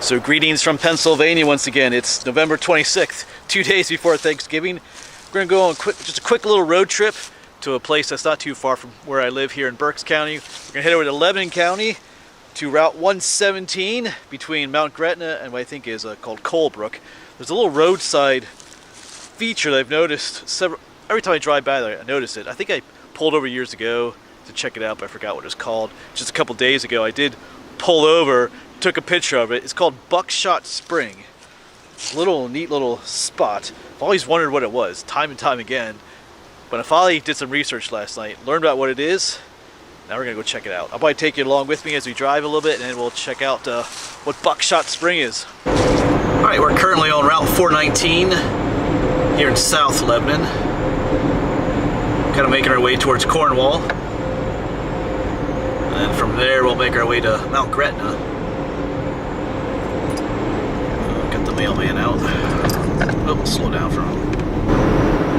So greetings from Pennsylvania once again. It's November 26th, 2 days before Thanksgiving. We're gonna go on just a quick little road trip to a place that's not too far from where I live here in Berks County. We're gonna head over to Lebanon County to Route 117 between Mount Gretna and what I think is called Colebrook. There's a little roadside feature that I've noticed every time I drive by there. I notice it. I think I pulled over years ago to check it out, but I forgot what it's called. Just a couple days ago, I did pull over, took a picture of it. It's called Buckshot Spring. Neat little spot. I've always wondered what it was, time and time again. But I finally did some research last night, learned about what it is. Now we're gonna go check it out. I'll probably take you along with me as we drive a little bit, and then we'll check out what Buckshot Spring is. All right, we're currently on Route 419 here in South Lebanon. Kind of making our way towards Cornwall. And then from there, we'll make our way to Mount Gretna. Get the mailman out. Oh, slow down for him.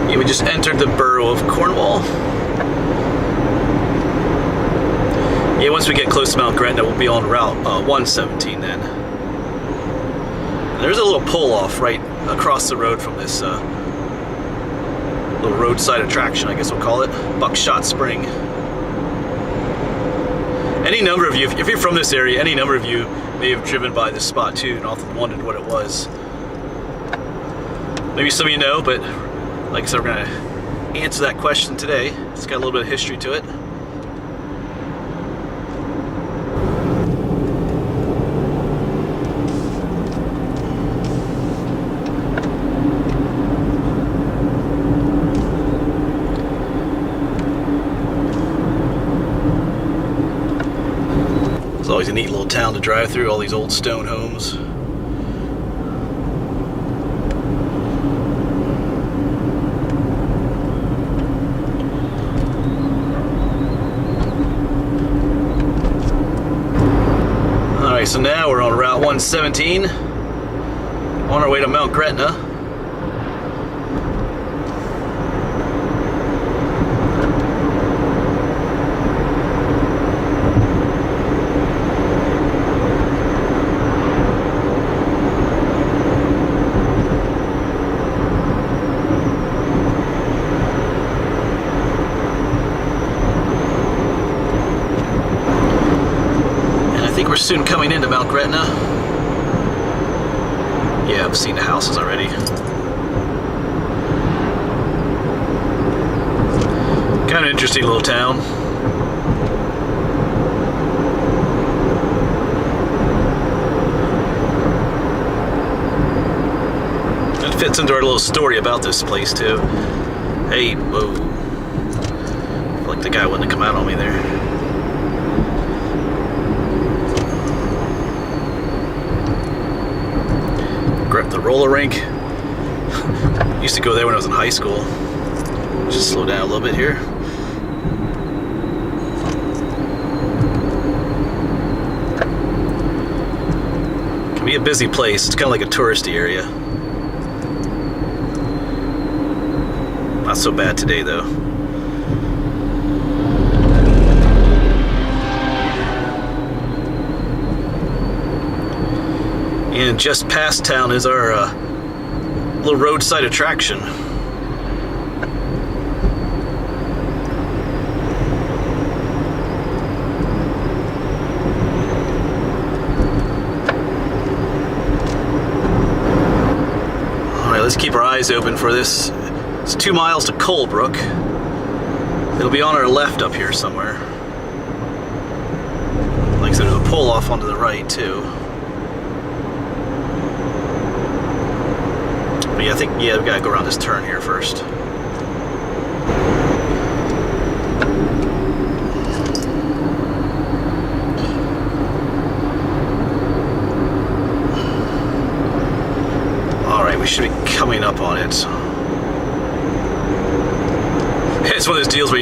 Yeah, we just entered the borough of Cornwall. Yeah, once we get close to Mount Gretna, we'll be on Route 117 then. And there's a little pull-off right across the road from this little roadside attraction, I guess we'll call it, Buckshot Spring. Any number of you, if you're from this area, any number of you may have driven by this spot too and often wondered what it was. Maybe some of you know, but like I said, we're going to answer that question today. It's got a little bit of history to it. It's always a neat little town to drive through, all these old stone homes. Alright, so now we're on Route 117, on our way to Mount Gretna. We're soon coming into Mount Gretna. Yeah, I've seen the houses already. Kind of interesting little town. It fits into our little story about this place too. Hey, whoa. I feel like the guy wouldn't have come out on me there. Grab the roller rink. Used to go there when I was in high school. Just slow down a little bit here. Can be a busy place. It's kind of like a touristy area. Not so bad today though. And just past town is our little roadside attraction. Alright, let's keep our eyes open for this. It's 2 miles to Colebrook. It'll be on our left up here somewhere. Like I said, there's a pull off onto the right too. But yeah, I think, yeah, we gotta go around this turn here first. Alright, we should be coming up on it. It's one of those deals where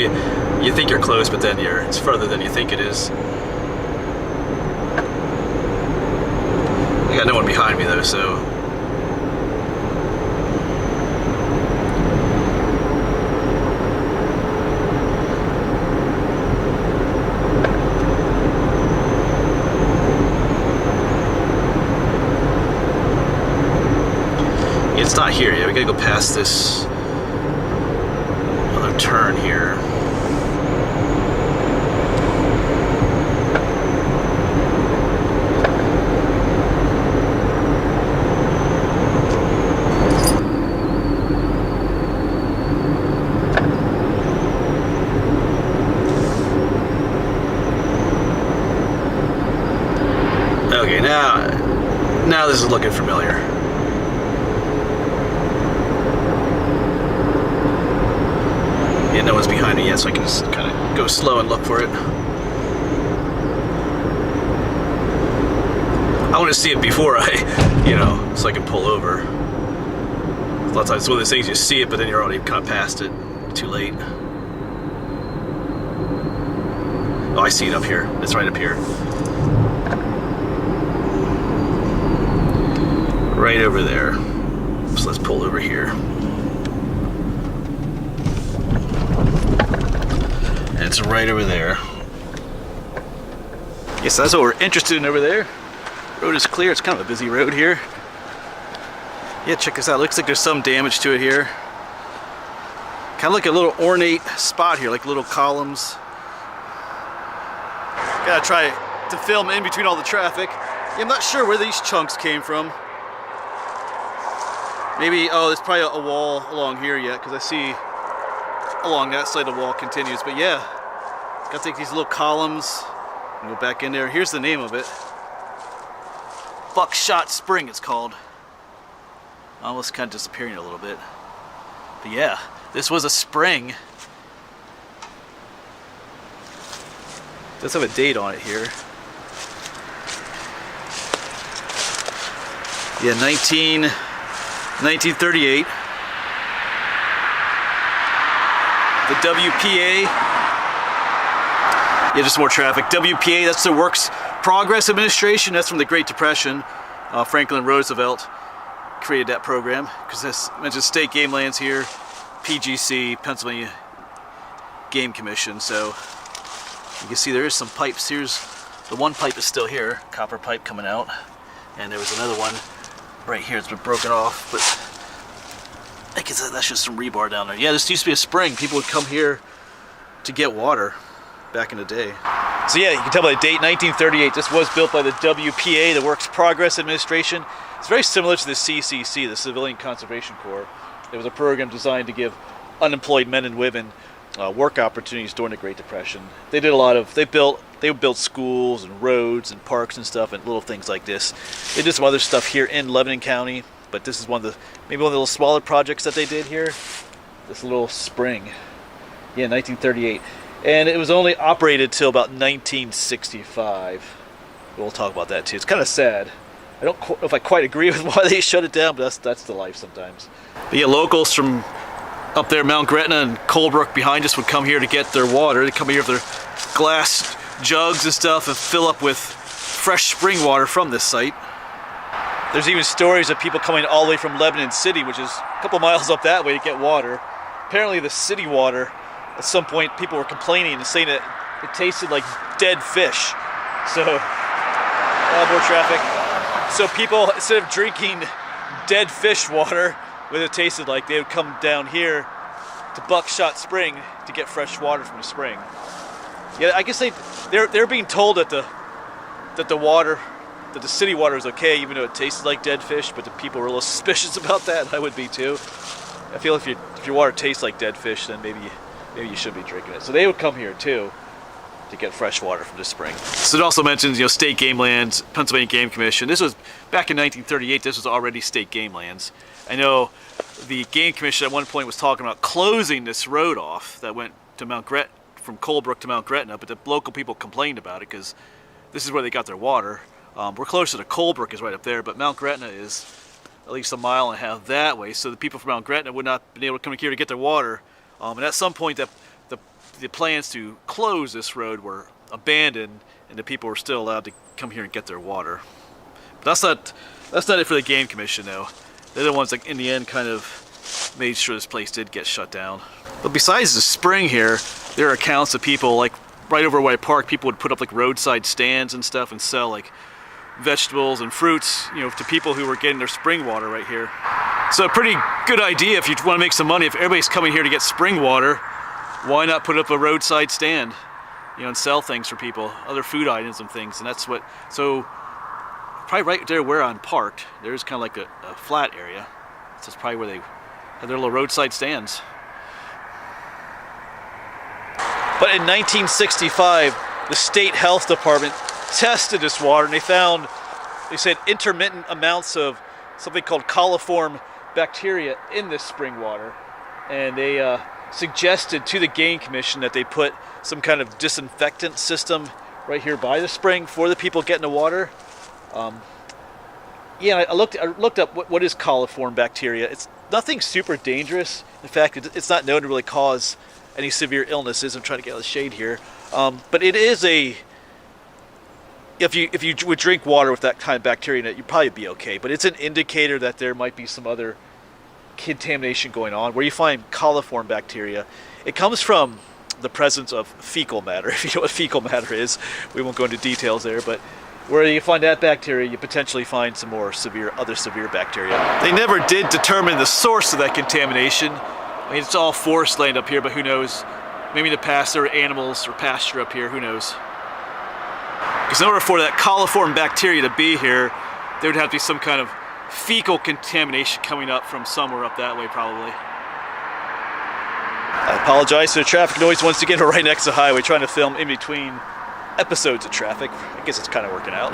you think you're close, but then it's further than you think it is. I got no one behind me though, so it's not here yet. We gotta go past this other turn here. Okay, now this is looking familiar. Yeah, no one's behind me yet, so I can just kind of go slow and look for it. I want to see it before I, so I can pull over. A lot of times it's one of those things, you see it, but then you're already kind of past it. Too late. Oh, I see it up here. It's right up here. Right over there. So let's pull over here. And it's right over there. Yes, that's what we're interested in over there. Road is clear. It's kind of a busy road here. Yeah, check this out. Looks like there's some damage to it here. Kind of like a little ornate spot here, like little columns. Gotta try to film in between all the traffic. Yeah, I'm not sure where these chunks came from. Maybe, oh, there's probably a wall along here yet, because I see along that side the wall continues. But yeah, gotta take these little columns and go back in there. Here's the name of it. Buckshot Spring, it's called. Almost kind of disappearing a little bit. But yeah, this was a spring. It does have a date on it here. Yeah, 1938. The WPA. Yeah, just more traffic. WPA, that's the Works Progress Administration. That's from the Great Depression. Franklin Roosevelt created that program because this mentions state game lands here. PGC, Pennsylvania Game Commission. So you can see there is some pipes. Here's the one pipe is still here, copper pipe coming out, and there was another one right here. It's been broken off, but I guess that's just some rebar down there. Yeah, this used to be a spring. People would come here to get water back in the day. So yeah, you can tell by the date, 1938. This was built by the WPA, the Works Progress Administration. It's very similar to the CCC, the Civilian Conservation Corps. It was a program designed to give unemployed men and women work opportunities during the Great Depression. They did a lot of, they built schools and roads and parks and stuff and little things like this. They did some other stuff here in Lebanon County, but this is maybe one of the little smaller projects that they did here. This little spring. Yeah, 1938. And it was only operated till about 1965. We'll talk about that too. It's kind of sad. I don't know if I quite agree with why they shut it down, but that's the life sometimes. But yeah, locals from up there, Mount Gretna and Colebrook behind us would come here to get their water. They come here with their glass jugs and stuff and fill up with fresh spring water from this site. There's even stories of people coming all the way from Lebanon City, which is a couple miles up that way, to get water. Apparently the city water, at some point people were complaining and saying that it tasted like dead fish. So, more traffic. So people, instead of drinking dead fish water, what it tasted like, they would come down here to Buckshot Spring to get fresh water from the spring. Yeah, I guess they're being told that the city water is okay, even though it tasted like dead fish. But the people were a little suspicious about that, and I would be too. I feel if your water tastes like dead fish, then maybe you should be drinking it. So they would come here too to get fresh water from the spring. So it also mentions, state game lands, Pennsylvania Game Commission. This was back in 1938. This was already state game lands. I know the Game Commission at one point was talking about closing this road off that went to Mount Gretna, from Colebrook to Mount Gretna, but the local people complained about it because this is where they got their water. We're closer to Colebrook, is right up there, but Mount Gretna is at least a mile and a half that way, so the people from Mount Gretna would not be able to come here to get their water. And at some point, the plans to close this road were abandoned, and the people were still allowed to come here and get their water. But that's not it for the Game Commission, though. They're the ones that, in the end, kind of made sure this place did get shut down. But besides the spring here, there are accounts of people, like right over where I park, people would put up like roadside stands and stuff and sell like vegetables and fruits, to people who were getting their spring water right here. So a pretty good idea if you want to make some money. If everybody's coming here to get spring water, why not put up a roadside stand, you know, and sell things for people, other food items and things. And that's what, so probably right there where I'm parked, there's kind of like a flat area. So it's probably where they have their little roadside stands. But in 1965, the state health department tested this water and they said intermittent amounts of something called coliform bacteria in this spring water. And they suggested to the Game Commission that they put some kind of disinfectant system right here by the spring for the people getting the water. Yeah, I looked up what is coliform bacteria. It's nothing super dangerous. In fact, it's not known to really cause any severe illnesses. I'm trying to get out of the shade here. But it is if you would drink water with that kind of bacteria in it, you'd probably be okay. But it's an indicator that there might be some other contamination going on. Where you find coliform bacteria, it comes from the presence of fecal matter. If you know what fecal matter is, we won't go into details there, but where you find that bacteria, you potentially find some more other severe bacteria. They never did determine the source of that contamination. I mean, it's all forest land up here, but who knows? Maybe in the past there were animals or pasture up here, who knows? Because in order for that coliform bacteria to be here, there would have to be some kind of fecal contamination coming up from somewhere up that way, probably. I apologize for the traffic noise once again. We're right next to the highway, trying to film in between episodes of traffic. I guess it's kind of working out.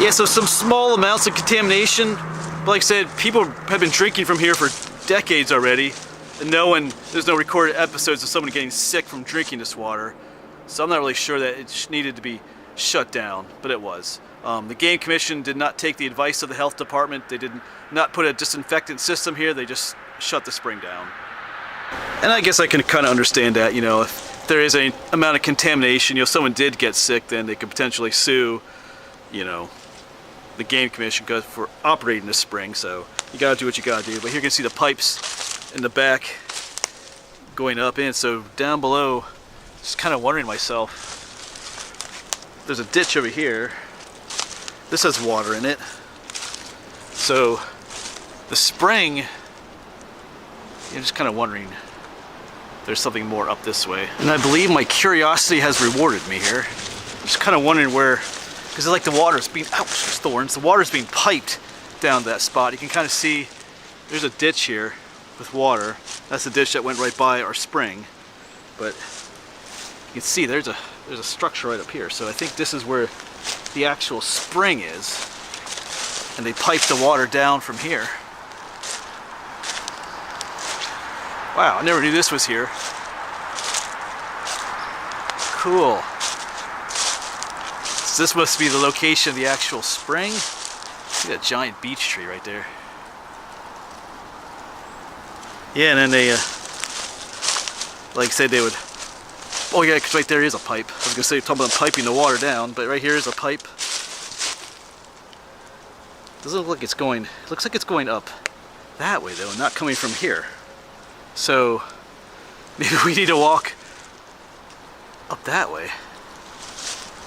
Yeah, so some small amounts of contamination. But like I said, people have been drinking from here for decades already. And there's no recorded episodes of someone getting sick from drinking this water. So I'm not really sure that it needed to be shut down, but it was. The Game Commission did not take the advice of the health department. They did not put a disinfectant system here. They just shut the spring down. And I guess I can kind of understand that, you know, if there is an amount of contamination, you know, if someone did get sick, then they could potentially sue, you know, the Game Commission for operating the spring. So you gotta do what you gotta do. But here you can see the pipes in the back going up in. So down below, just kind of wondering myself, there's a ditch over here. This has water in it. So the spring, you're just kind of wondering if there's something more up this way. And I believe my curiosity has rewarded me here. Just kind of wondering where, because it's like the water's being, ouch, there's thorns. The water's being piped down to that spot. You can kind of see there's a ditch here with water. That's the ditch that went right by our spring. But you can see there's a structure right up here. So I think this is where the actual spring is. And they pipe the water down from here. Wow, I never knew this was here. Cool. So this must be the location of the actual spring. See that giant beech tree right there. Yeah, and then they, like I said, they would, oh yeah, because right there is a pipe. I was going to say, talking about piping the water down, but right here is a pipe. Doesn't look like it's going, it looks like it's going up that way though, not coming from here. So maybe we need to walk up that way.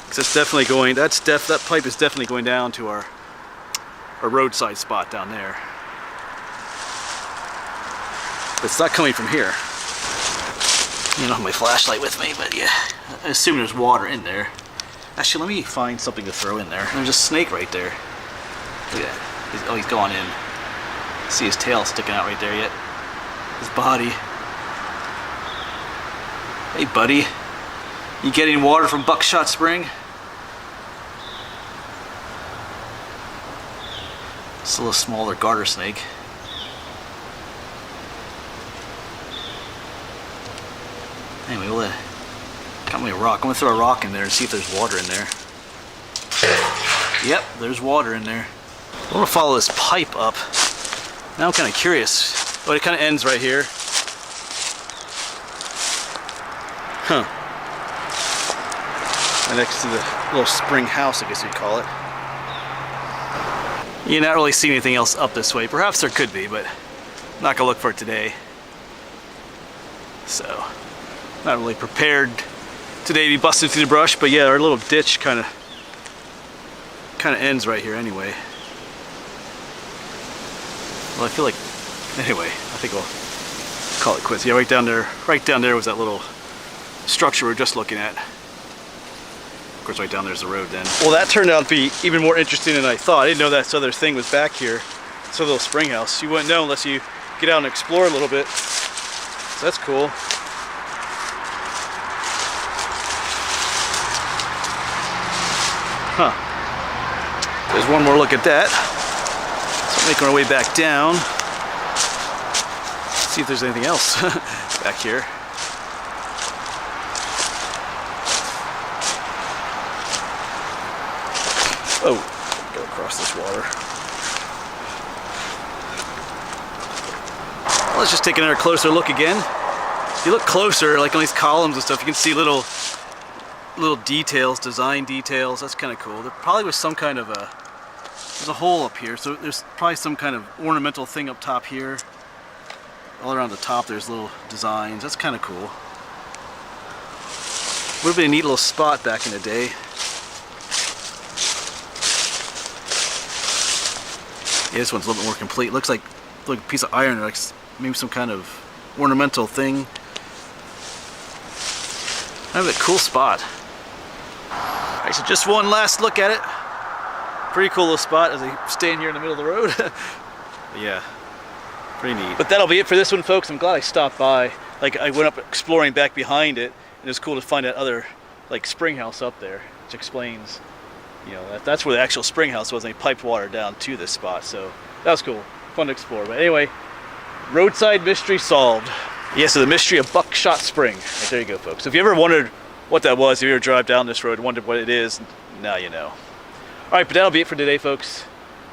Because it's definitely going, that pipe is definitely going down to our roadside spot down there. But it's not coming from here. I don't have my flashlight with me, but yeah, I assume there's water in there. Actually, let me find something to throw in there. There's a snake right there. Look at that. Oh, he's gone in. See his tail sticking out right there yet. His body. Hey, buddy. You getting water from Buckshot Spring? It's a little smaller garter snake. Anyway, got me a rock. I'm gonna throw a rock in there and see if there's water in there. Yep, there's water in there. I want to follow this pipe up. Now I'm kind of curious. Oh, it kind of ends right here. Huh. And next to the little spring house, I guess you'd call it. You're not really seeing anything else up this way. Perhaps there could be, but I'm not gonna look for it today. So, not really prepared today to be busting through the brush, but yeah, our little ditch kind of ends right here anyway. Well, I feel like Anyway, I think we'll call it quits. Yeah, right down there was that little structure we were just looking at. Of course, right down there's the road then. Well, that turned out to be even more interesting than I thought. I didn't know that other thing was back here. It's a little spring house. You wouldn't know unless you get out and explore a little bit. So that's cool. Huh. There's one more look at that. So making our way back down. See if there's anything else back here. Oh, go across this water. Well, let's just take another closer look again. If you look closer, like on these columns and stuff, you can see little details, design details. That's kind of cool. There probably was some kind of there's a hole up here, so there's probably some kind of ornamental thing up top here. All around the top there's little designs. That's kind of cool. Would have been a neat little spot back in the day. Yeah, this one's a little bit more complete. Looks like a piece of iron, like maybe some kind of ornamental thing. Kind of a cool spot. Alright, so just one last look at it. Pretty cool little spot as I stand here in the middle of the road. Yeah, pretty neat. But that'll be it for this one, folks. I'm glad I stopped by. Like, I went up exploring back behind it, and it was cool to find that other, like, spring house up there, which explains, you know, that's where the actual spring house was, and they piped water down to this spot. So that was cool, fun to explore. But anyway, roadside mystery solved. Yeah, so the mystery of Buckshot Spring. Right, there you go, folks. So if you ever wondered what that was, if you ever drive down this road and wondered what it is, now you know. All right, but that'll be it for today, folks.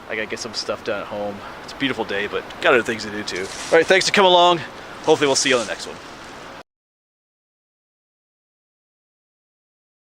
I gotta get some stuff done at home. It's a beautiful day, but got other things to do too. All right, thanks for coming along. Hopefully we'll see you on the next one.